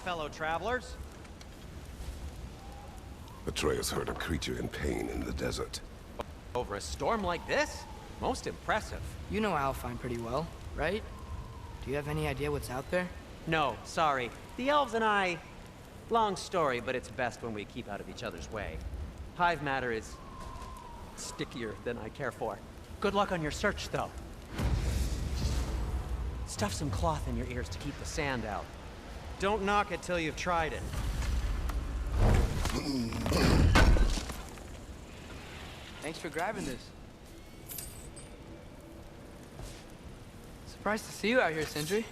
fellow travelers. Atreus heard a creature in pain in the desert. Over a storm like this? Most impressive. You know Alfheim pretty well, right? Do you have any idea what's out there? No, sorry. The elves and I... Long story, but it's best when we keep out of each other's way. Hive matter is... stickier than I care for. Good luck on your search, though. Stuff some cloth in your ears to keep the sand out. Don't knock it till you've tried it. Thanks for grabbing this. Surprised to see you out here, Sindri.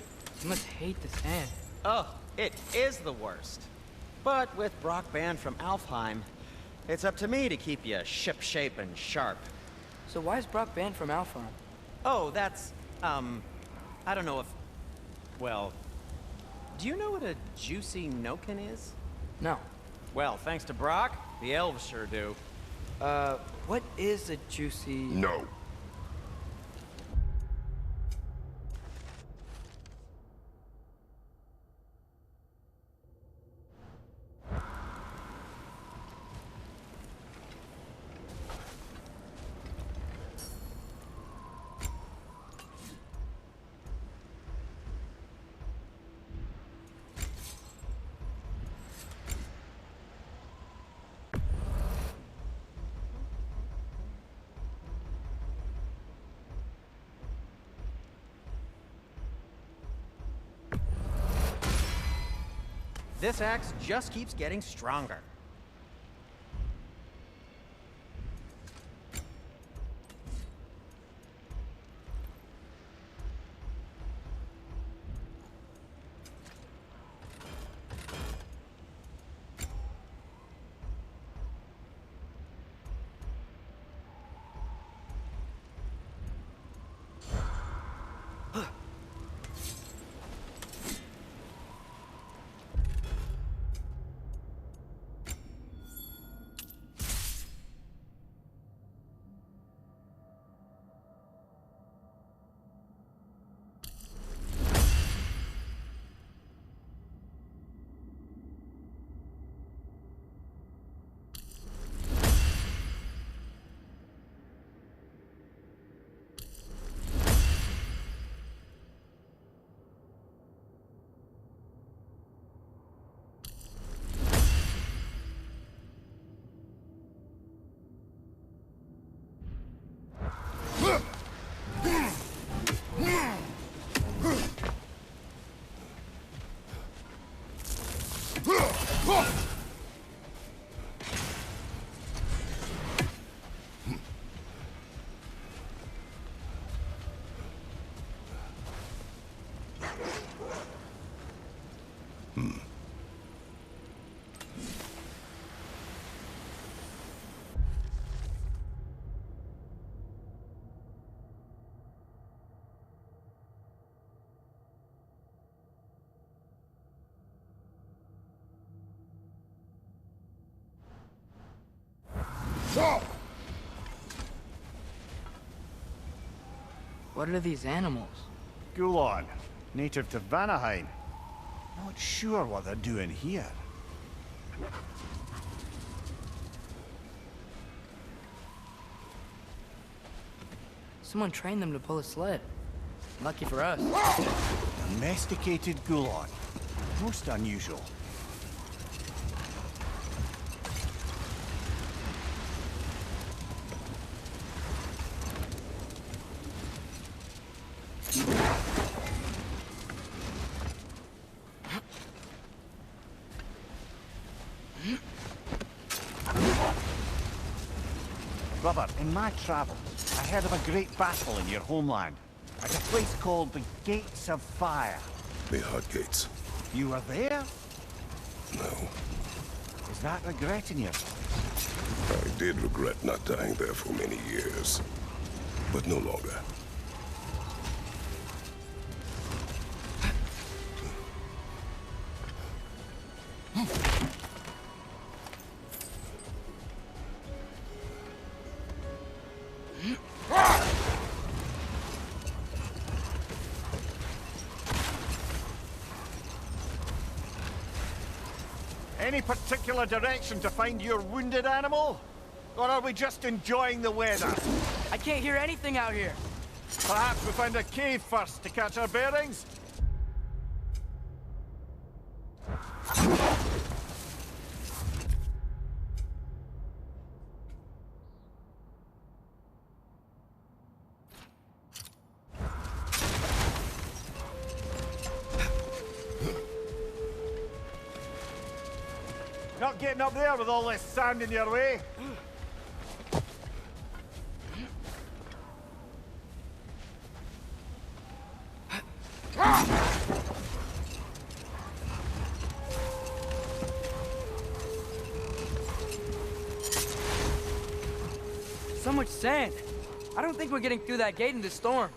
You must hate the sand. Oh, it is the worst. But with Brock banned from Alfheim, it's up to me to keep you ship-shape and sharp. So why is Brock banned from Alfheim? Oh, that's, I don't know if... Well, do you know what a juicy Noken is? No. Well, thanks to Brock, the elves sure do. What is a juicy... No. This axe just keeps getting stronger. What are these animals? Gulon, native to Vanaheim. Not sure what they're doing here. Someone trained them to pull a sled. Lucky for us. Domesticated Gulon. Most unusual. Brother, in my travels, I heard of a great battle in your homeland. At a place called the Gates of Fire. The Hut Gates. You were there? No. Is that regretting yourself? I did regret not dying there for many years. But no longer. Any particular direction to find your wounded animal? Or are we just enjoying the weather? I can't hear anything out here. Perhaps we find a cave first to catch our bearings? Not getting up there with all this sand in your way. So much sand. I don't think we're getting through that gate in this storm.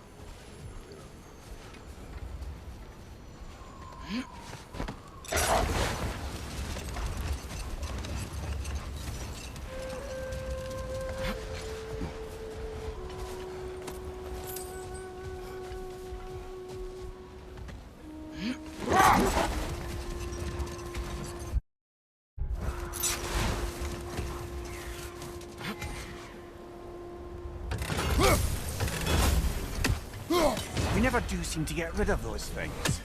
We never do seem to get rid of those things.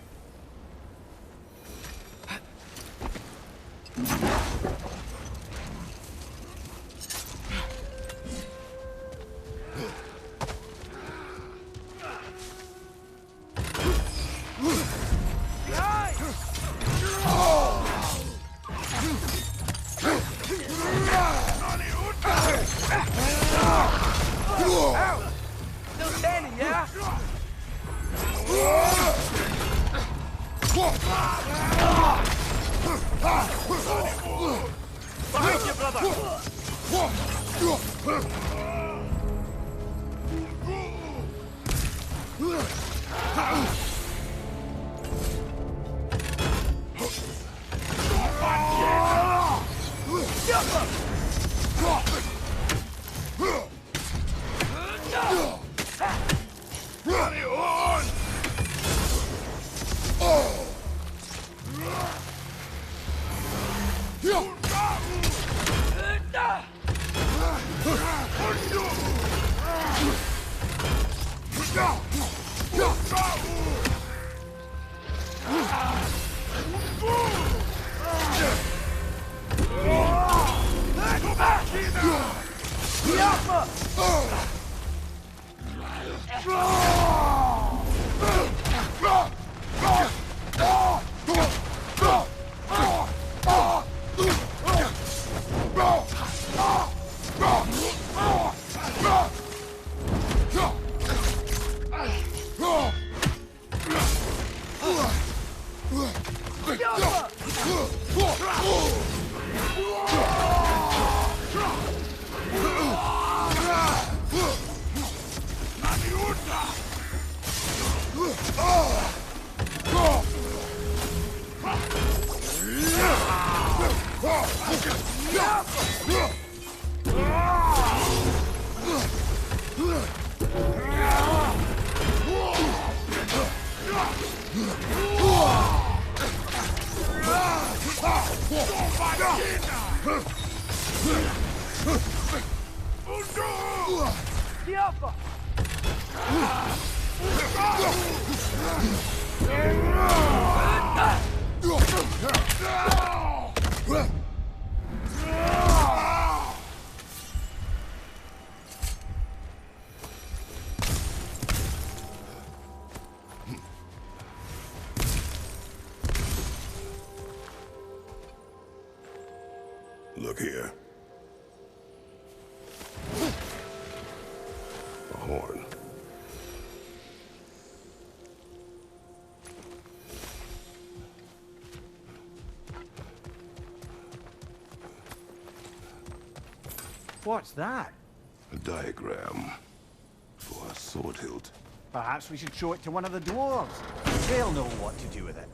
Still standing, yeah? Behind you, brother! Look here. A horn. What's that? A diagram for a sword hilt. Perhaps we should show it to one of the dwarves. They'll know what to do with it.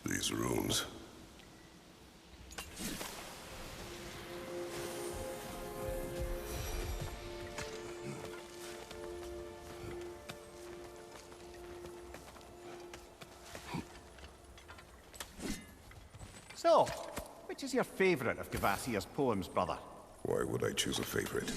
These runes. So, which is your favorite of Gavasir's poems, brother? Why would I choose a favorite?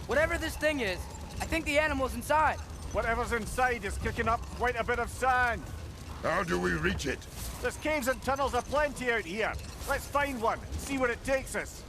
Whatever this thing is, I think the animal's inside. Whatever's inside is kicking up quite a bit of sand. How do we reach it? There's caves and tunnels aplenty out here. Let's find one and see where it takes us.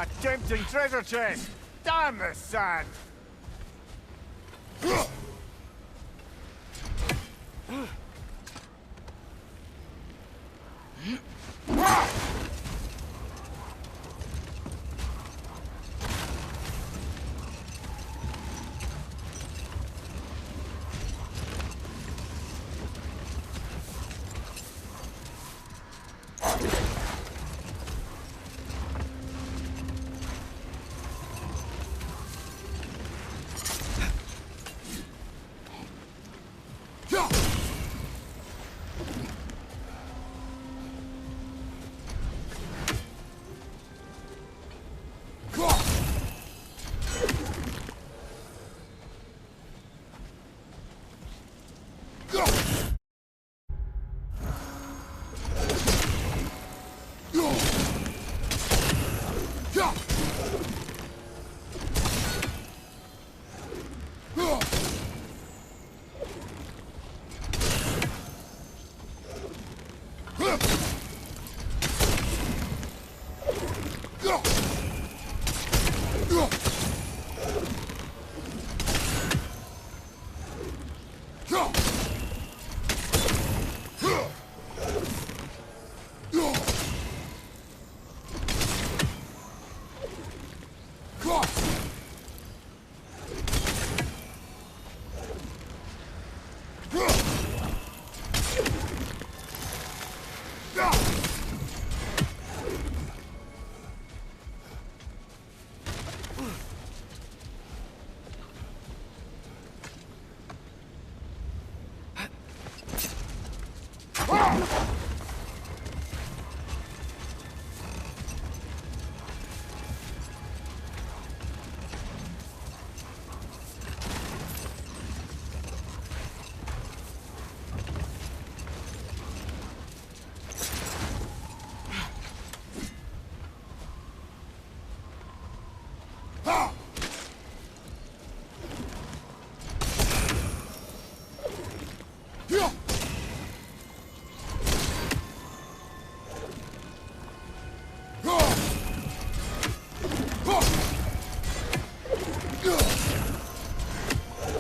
A tempting treasure chest! Damn the sand!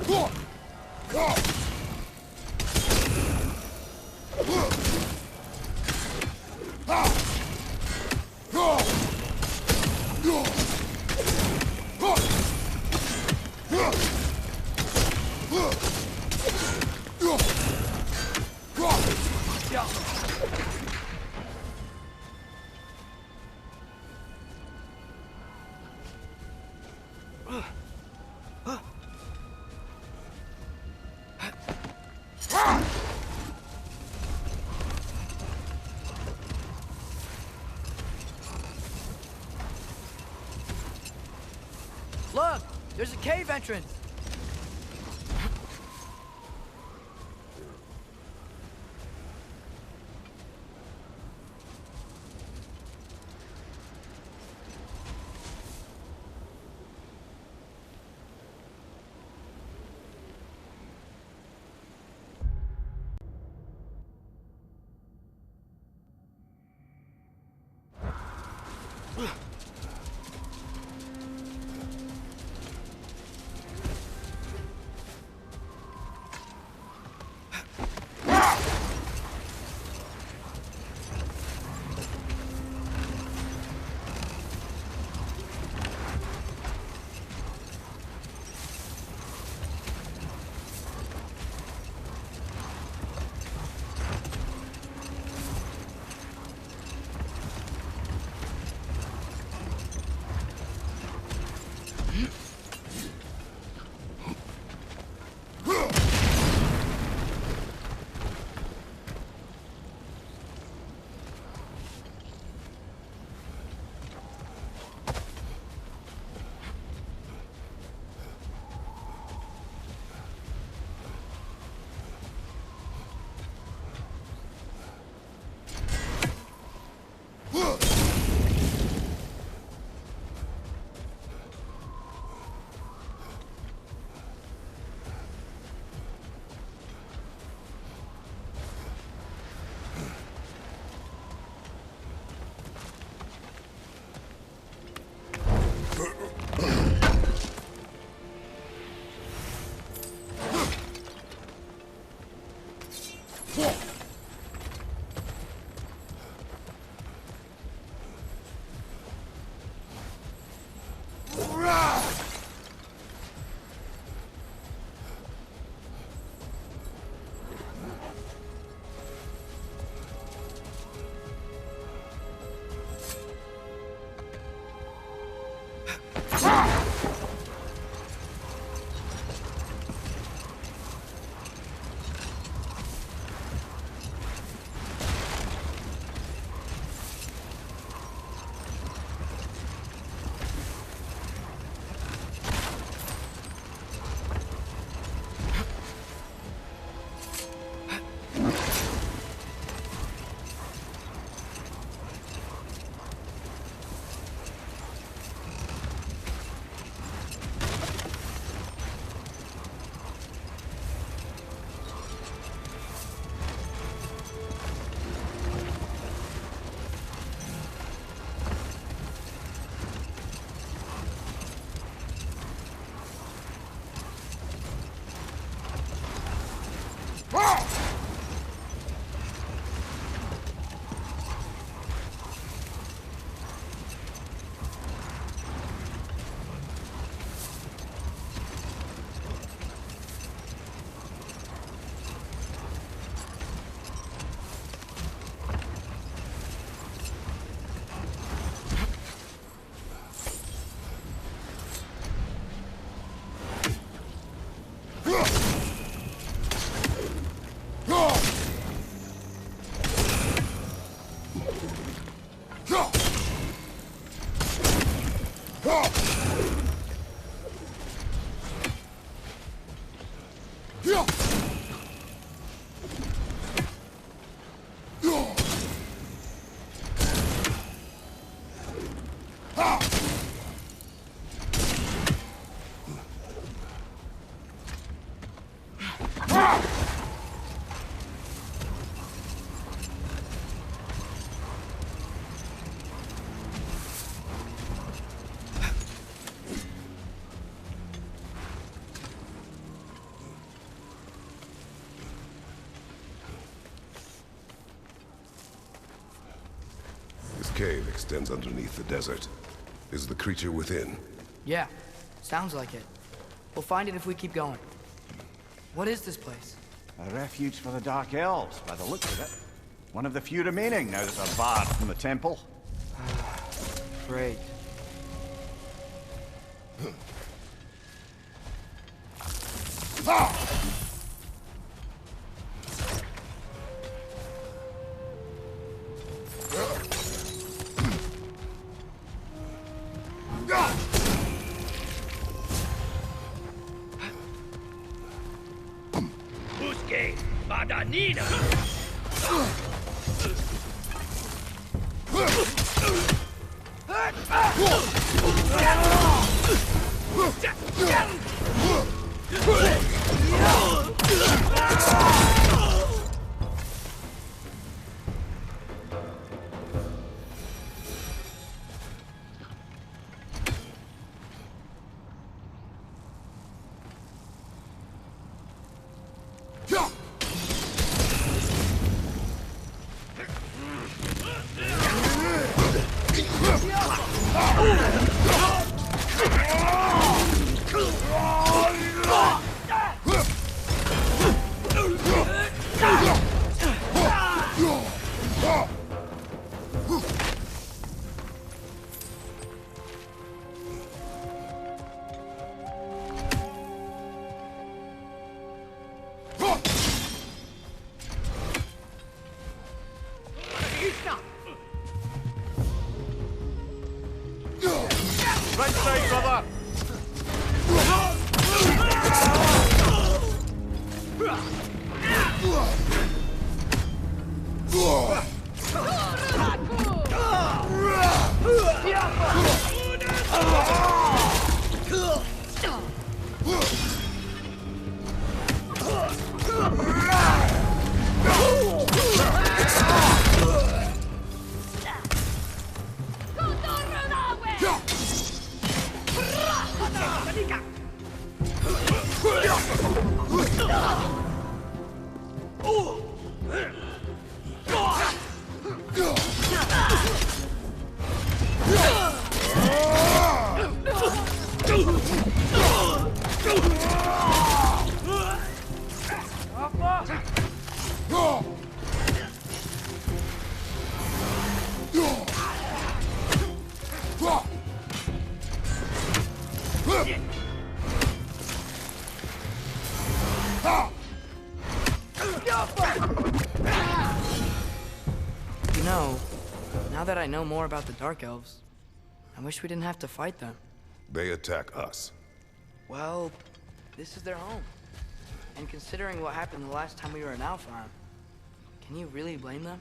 Look! There's a cave entrance! cave extends underneath the desert. Is the creature within? Yeah, sounds like it. We'll find it if we keep going. What is this place? A refuge for the Dark Elves, by the looks of it. One of the few remaining now that they're barred from the temple. Great. Busque Badanina! Right side, brother! You know, now that I know more about the Dark Elves, I wish we didn't have to fight them. They attack us. Well, this is their home. And considering what happened the last time we were in Alfheim, can you really blame them?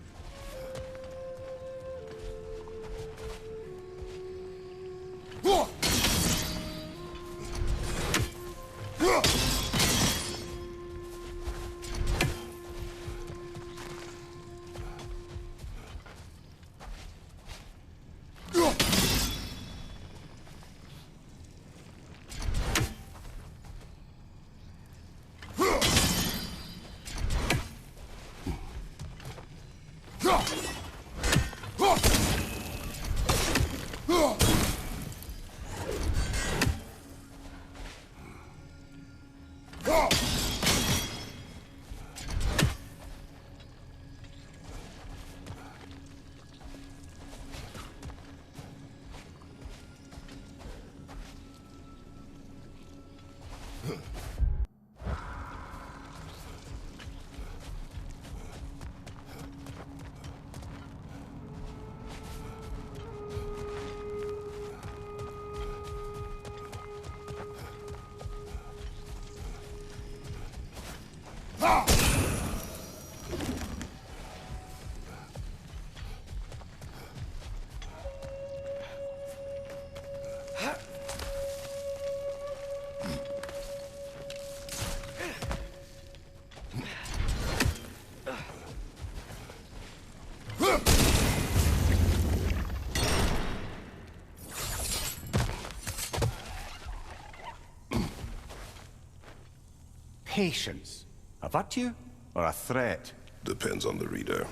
Patience. A virtue or a threat? Depends on the reader.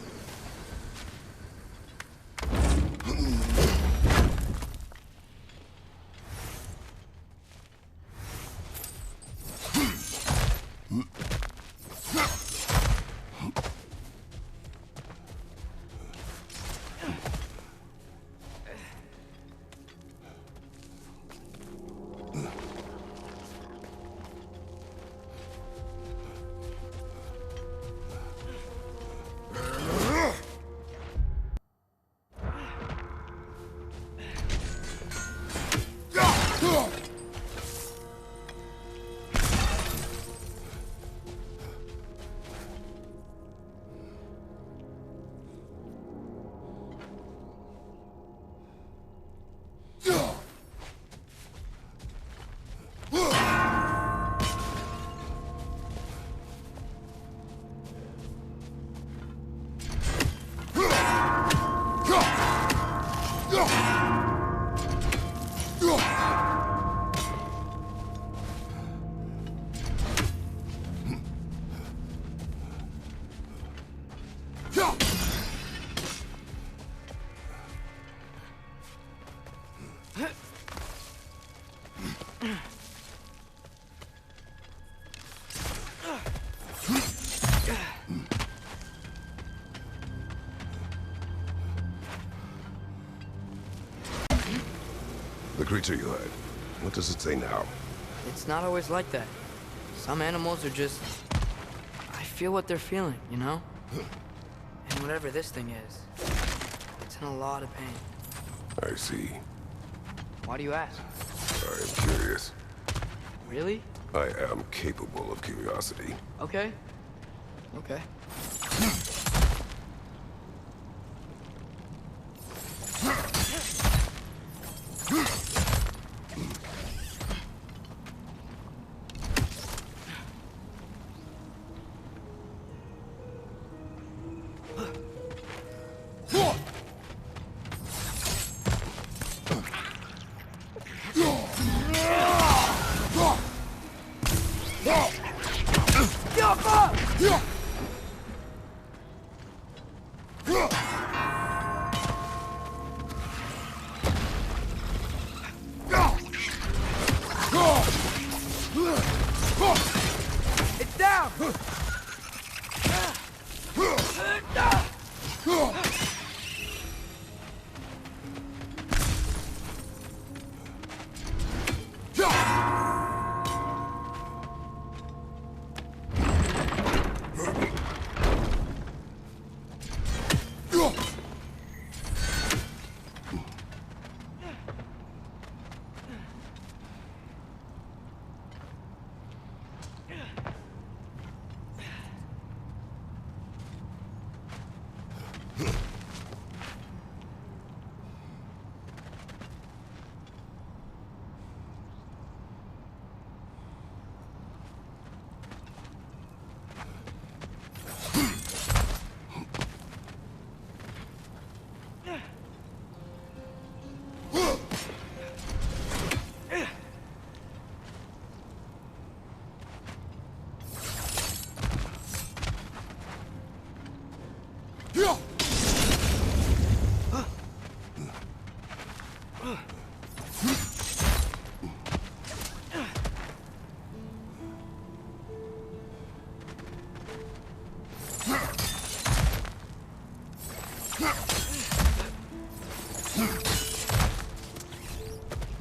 The creature you had, what does it say now? It's not always like that. Some animals are just... I feel what they're feeling, you know? And whatever this thing is, it's in a lot of pain. I see. Why do you ask? I am curious. Really? I am capable of curiosity. Okay. Okay. It's down!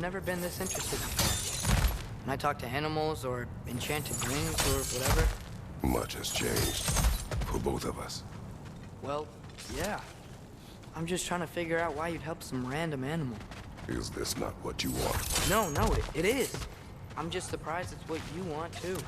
Never been this interested before. When I talk to animals or enchanted rings or whatever. Much has changed. For both of us. Well, yeah. I'm just trying to figure out why you'd help some random animal. Is this not what you want? No, it is. I'm just surprised it's what you want too.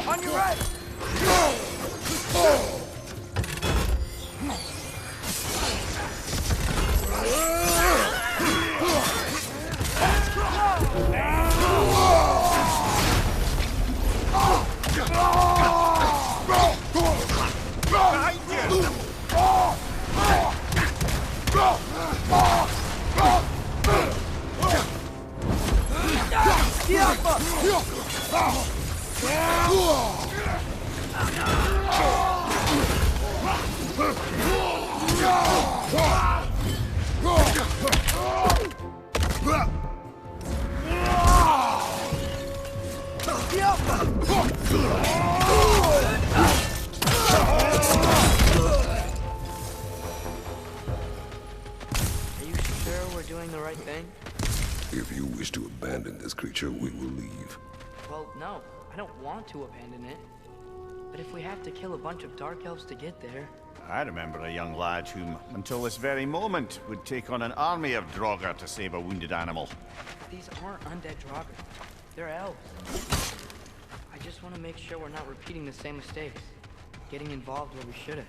On your right! If you wish to abandon this creature, we will leave. Well, no. I don't want to abandon it. But if we have to kill a bunch of Dark Elves to get there... I remember a young lad whom, until this very moment, would take on an army of Draugr to save a wounded animal. These aren't undead Draugr. They're elves. I just want to make sure we're not repeating the same mistakes. Getting involved where we shouldn't.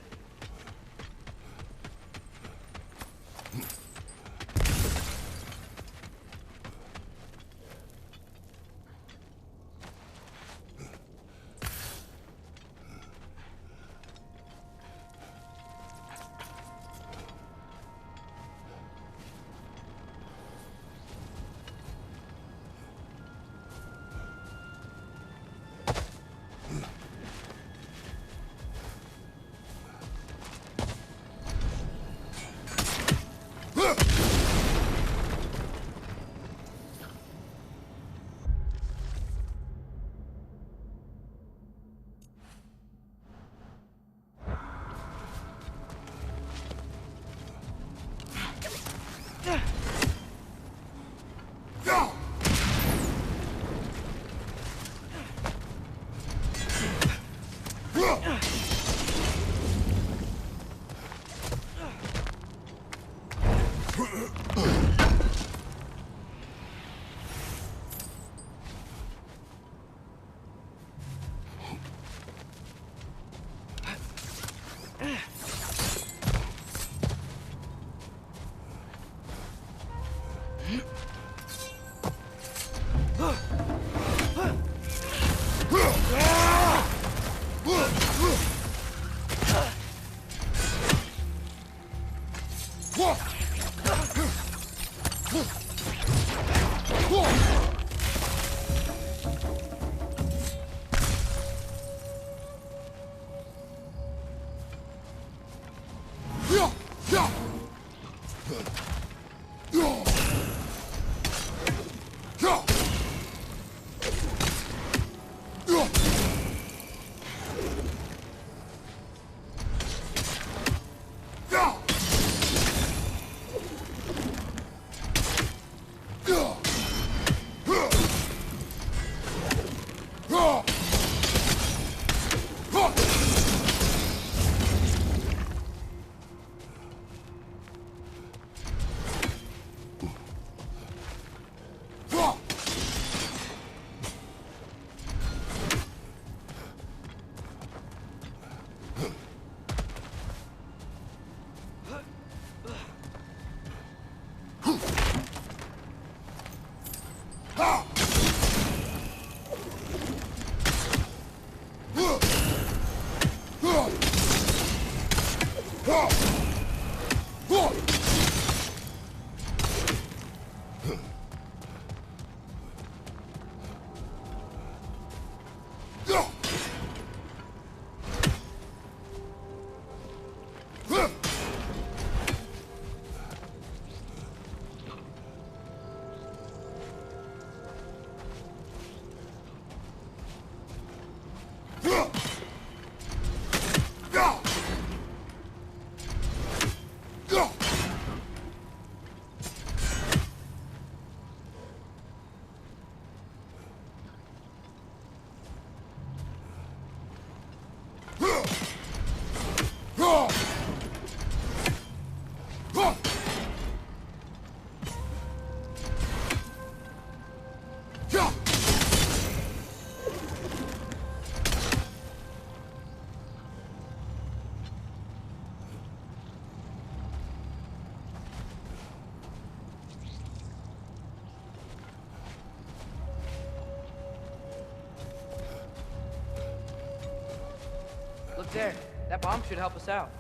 Look there. That bomb should help us out.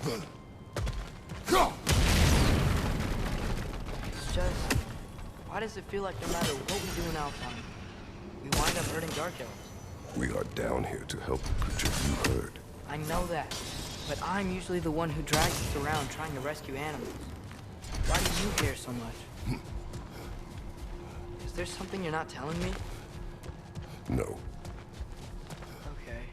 It's just... why does it feel like no matter what we do in Alpine, we wind up hurting Dark Elves? We are down here to help the creature you heard. I know that, but I'm usually the one who drags us around trying to rescue animals. Why do you care so much? Is there something you're not telling me? No. Okay.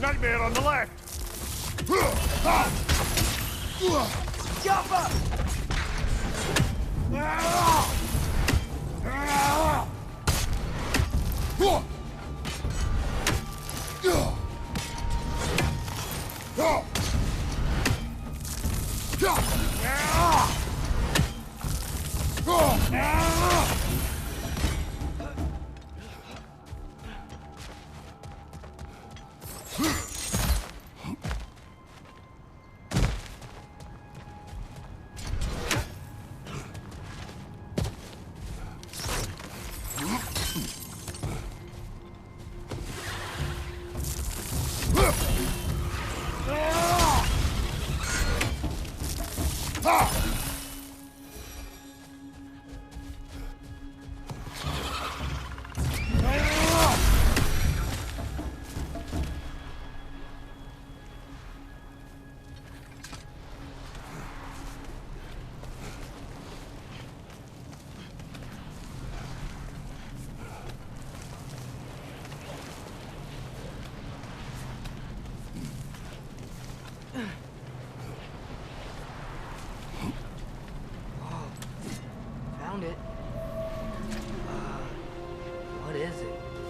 Nightmare on the left! Jump up! Found it. What is it?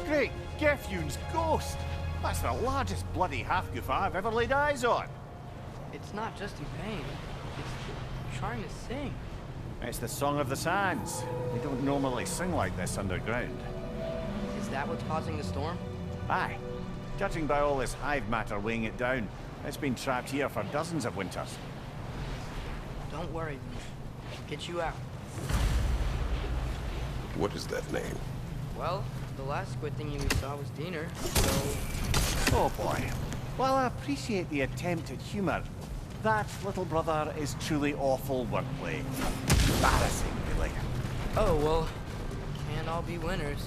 Great Gefyun's ghost! That's the largest bloody Hafgufa I've ever laid eyes on. It's not just in pain. It's trying to sing. It's the Song of the Sands. They don't normally sing like this underground. Is that what's causing the storm? Aye. Judging by all this hive matter weighing it down, it's been trapped here for dozens of winters. Don't worry, I'll get you out. What is that name? Well, the last squid thingy we saw was Diener, so... Oh boy. While I appreciate the attempt at humor, that little brother is truly awful wordplay. Embarrassing, really. Oh, well, can't all be winners.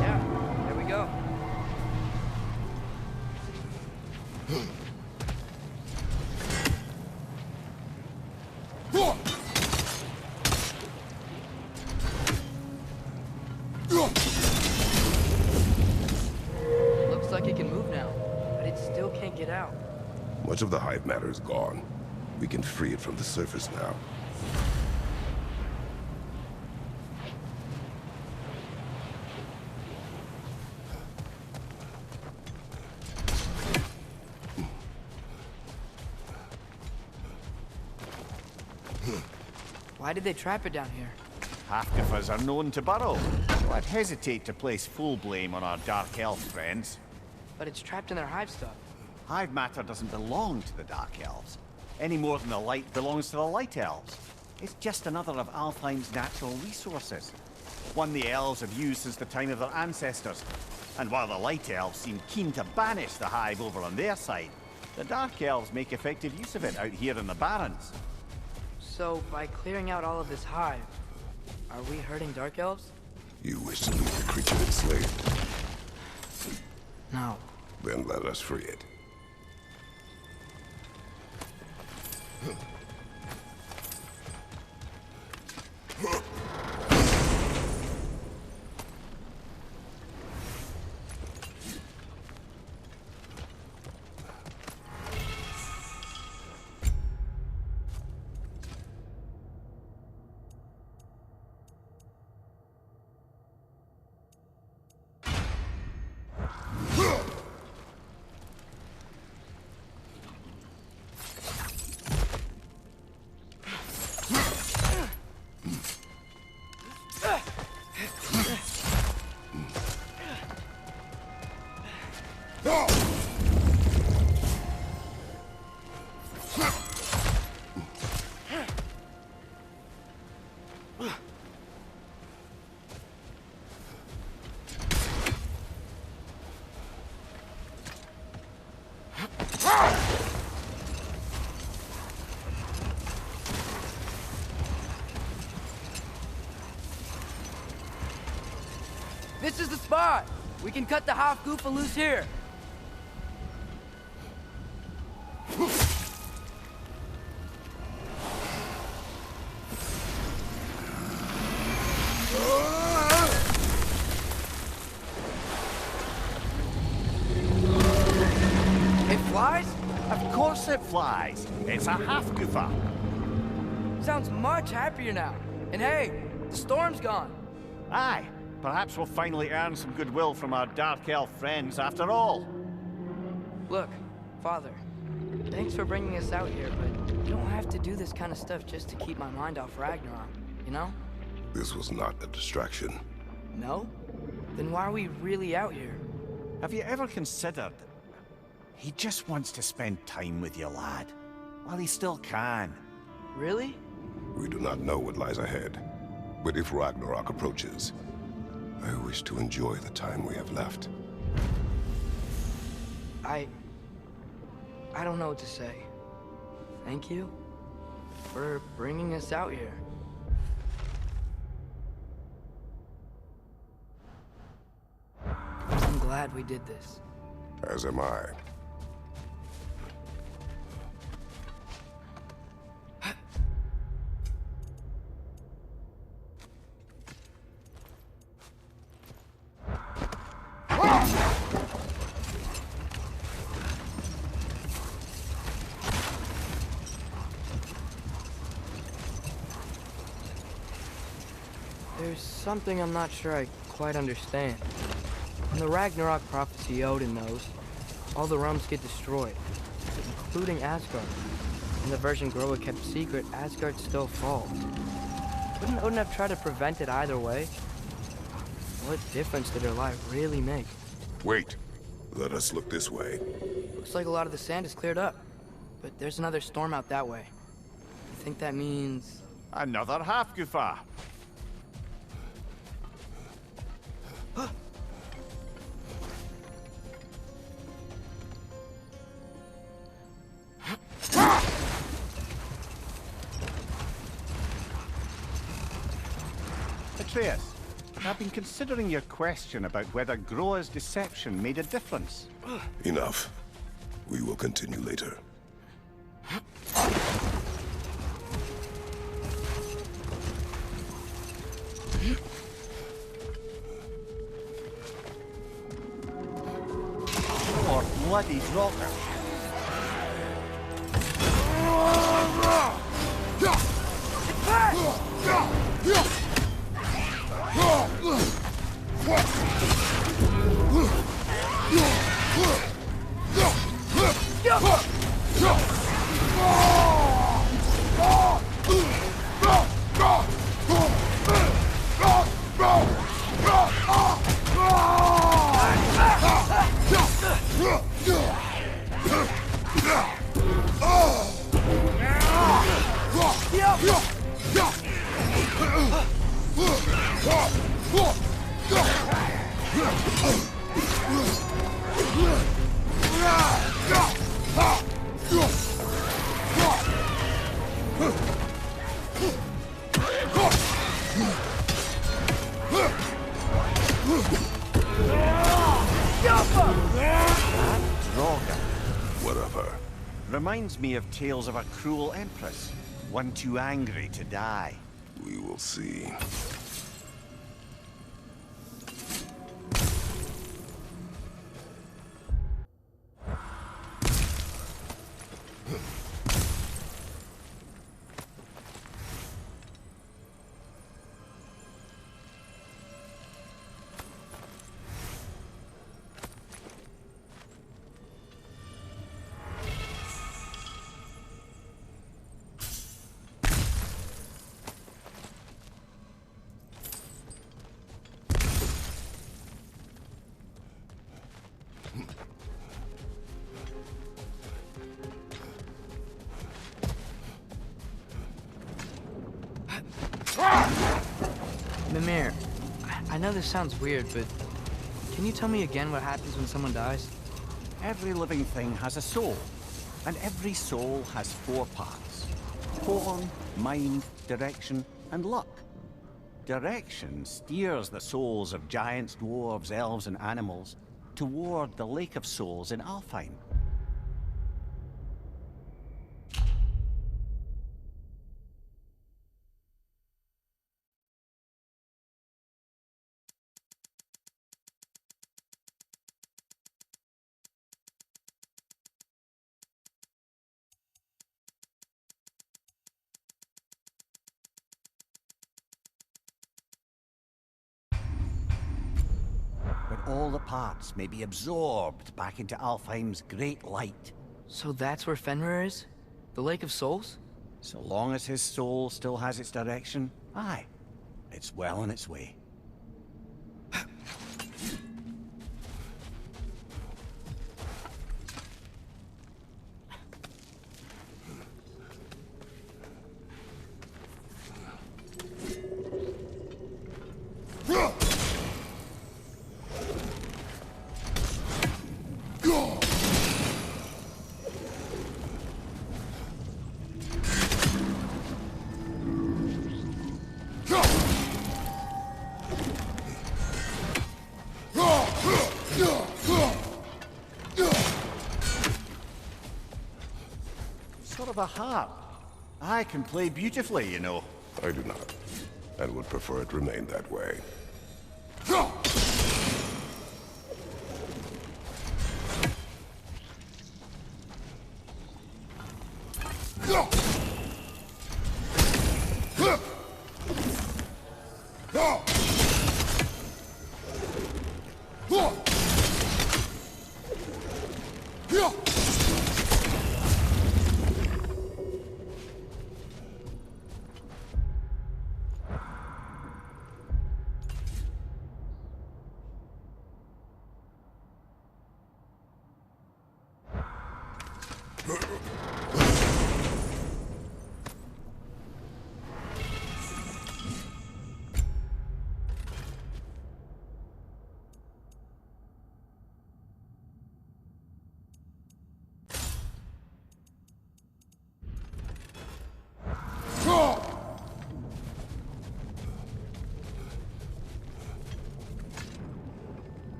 Yeah, Much of the hive matter is gone. We can free it from the surface now. Why did they trap it down here? Hafgufas are known to burrow, so I'd hesitate to place full blame on our Dark Elf friends. But it's trapped in their hive stuff. Hive matter doesn't belong to the Dark Elves, any more than the light belongs to the Light Elves. It's just another of Alfheim's natural resources. One the Elves have used since the time of their ancestors. And while the Light Elves seem keen to banish the hive over on their side, the Dark Elves make effective use of it out here in the Barrens. So, by clearing out all of this hive, are we hurting Dark Elves? You wish to leave the creature enslaved? No. Then let us free it. This is the spot! We can cut the Hafgufa loose here! It flies? Of course it flies. It's a Hafgufa. Sounds much happier now. And hey, the storm's gone. Aye. Perhaps we'll finally earn some goodwill from our Dark Elf friends after all. Look, Father, thanks for bringing us out here, but you don't have to do this kind of stuff just to keep my mind off Ragnarok, you know? This was not a distraction. No? Then why are we really out here? Have you ever considered he just wants to spend time with you, lad? While he still can. Really? We do not know what lies ahead. But if Ragnarok approaches, I wish to enjoy the time we have left. I don't know what to say. Thank you for bringing us out here. I'm glad we did this. As am I. There's something I'm not sure I quite understand. In the Ragnarok prophecy Odin knows, all the realms get destroyed, including Asgard. In the version Groa kept secret, Asgard still falls. Wouldn't Odin have tried to prevent it either way? What difference did her life really make? Wait. Let us look this way. Looks like a lot of the sand is cleared up, but there's another storm out that way. I think that means... Another Hafgufa. Atreus, I've been considering your question about whether Groa's deception made a difference. Enough. We will continue later. Or bloody rocker. Whatever. Reminds me of tales of a cruel empress, one too angry to die. We will see. Mimir, I know this sounds weird, but can you tell me again what happens when someone dies? Every living thing has a soul, and every soul has 4 parts. Form, mind, direction, and luck. Direction steers the souls of giants, dwarves, elves, and animals toward the Lake of Souls in Alfheim. All the parts may be absorbed back into Alfheim's great light. So that's where Fenrir is? The Lake of Souls? So long as his soul still has its direction, aye, it's well on its way. Sort of a harp. I can play beautifully, you know. I do not, and would prefer it remain that way.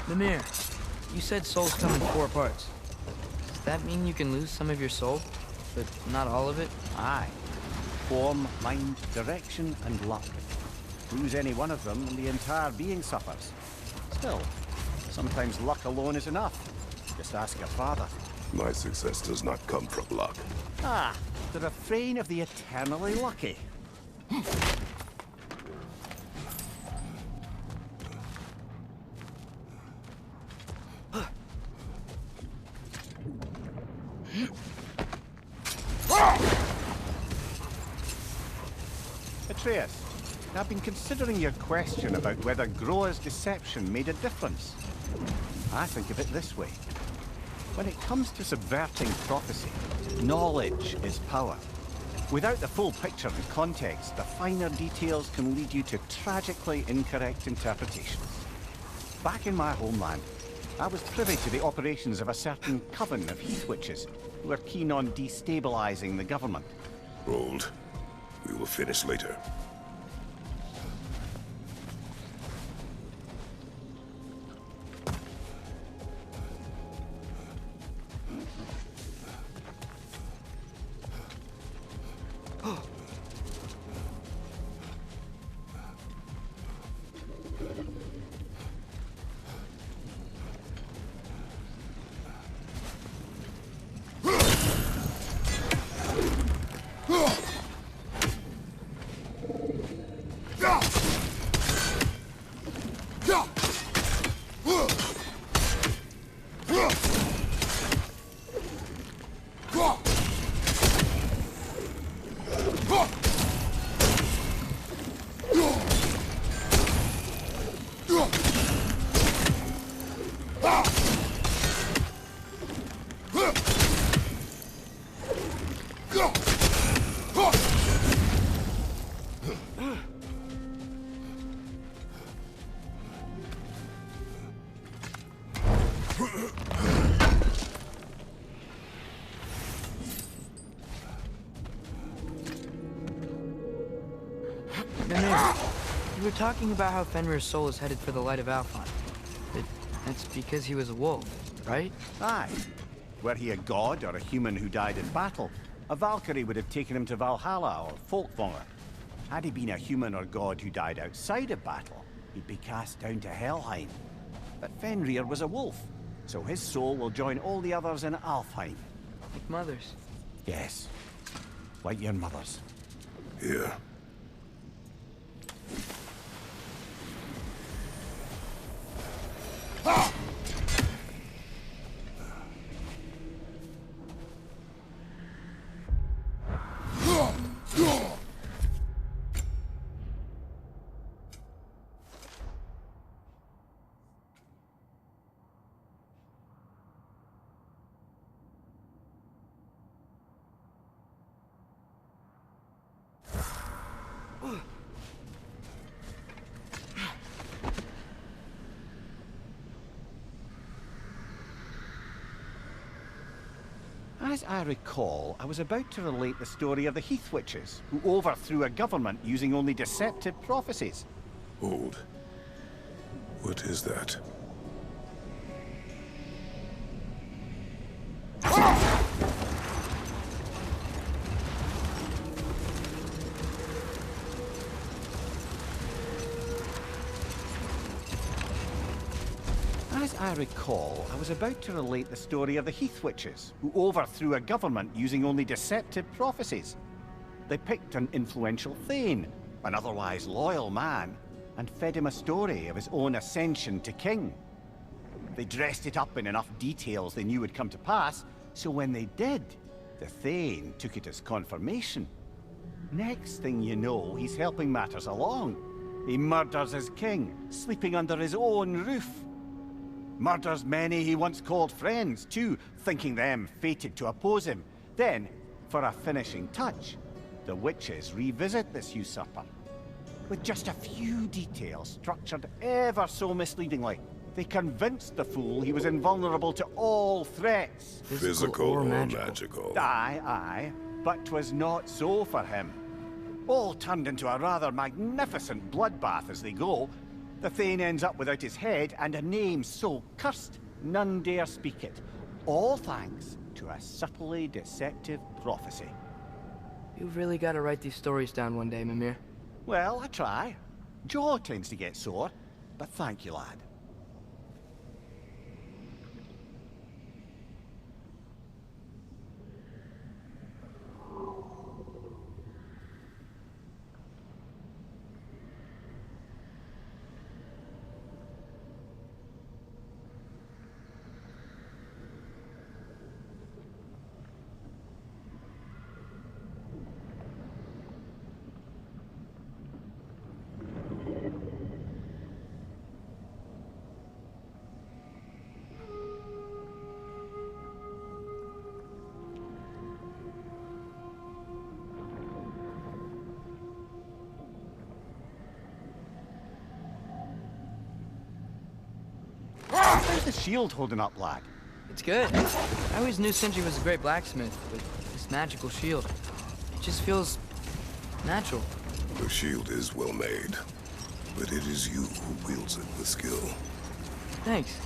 Mimir, you said souls come in 4 parts. Does that mean you can lose some of your soul, but not all of it? Aye. Form, mind, direction, and luck. Lose any one of them and the entire being suffers. Still, sometimes luck alone is enough. Just ask your father. My success does not come from luck. Ah, the refrain of the eternally lucky. Atreus. I've been considering your question about whether Groa's deception made a difference. I think of it this way. When it comes to subverting prophecy, knowledge is power. Without the full picture and context, the finer details can lead you to tragically incorrect interpretations. Back in my homeland, I was privy to the operations of a certain coven of heath witches who were keen on destabilizing the government. Hold. We will finish later. You were talking about how Fenrir's soul is headed for the light of Alfheim. That's because he was a wolf, right? Aye. Were he a god or a human who died in battle, a Valkyrie would have taken him to Valhalla or Folkvanger. Had he been a human or god who died outside of battle, he'd be cast down to Helheim. But Fenrir was a wolf, so his soul will join all the others in Alfheim. Like mothers. Yes. Like your mothers. Here. As I recall, I was about to relate the story of the Heath Witches, who overthrew a government using only deceptive prophecies. Hold. What is that? As I recall, I was about to relate the story of the Heath Witches, who overthrew a government using only deceptive prophecies. They picked an influential Thane, an otherwise loyal man, and fed him a story of his own ascension to king. They dressed it up in enough details they knew would come to pass, so when they did, the Thane took it as confirmation. Next thing you know, he's helping matters along. He murders his king, sleeping under his own roof. Murders many he once called friends, too, thinking them fated to oppose him. Then, for a finishing touch, the witches revisit this usurper. With just a few details structured ever so misleadingly, they convinced the fool he was invulnerable to all threats. Physical or magical? Aye, but 'twas not so for him. All turned into a rather magnificent bloodbath as they go. The Thane ends up without his head and a name so cursed none dare speak it. All thanks to a subtly deceptive prophecy. You've really got to write these stories down one day, Mimir. Well, I try. Jaw tends to get sore, but thank you, lad. How's the shield holding up, lad? It's good. I always knew Sindri was a great blacksmith, but this magical shield, it just feels natural. The shield is well made, but it is you who wields it with skill. Thanks.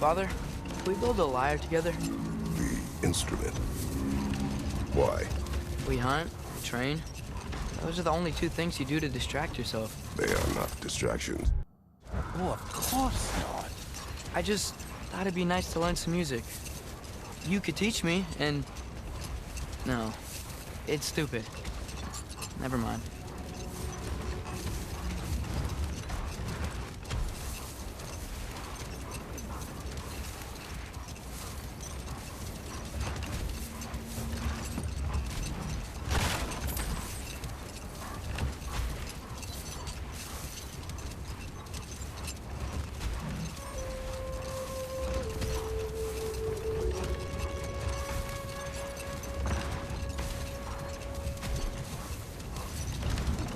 Father, can we build a lyre together? The instrument. Why? We hunt, we train. Those are the only two things you do to distract yourself. They are not distractions. Oh, of course not. I just thought it'd be nice to learn some music. You could teach me, and... No, it's stupid. Never mind.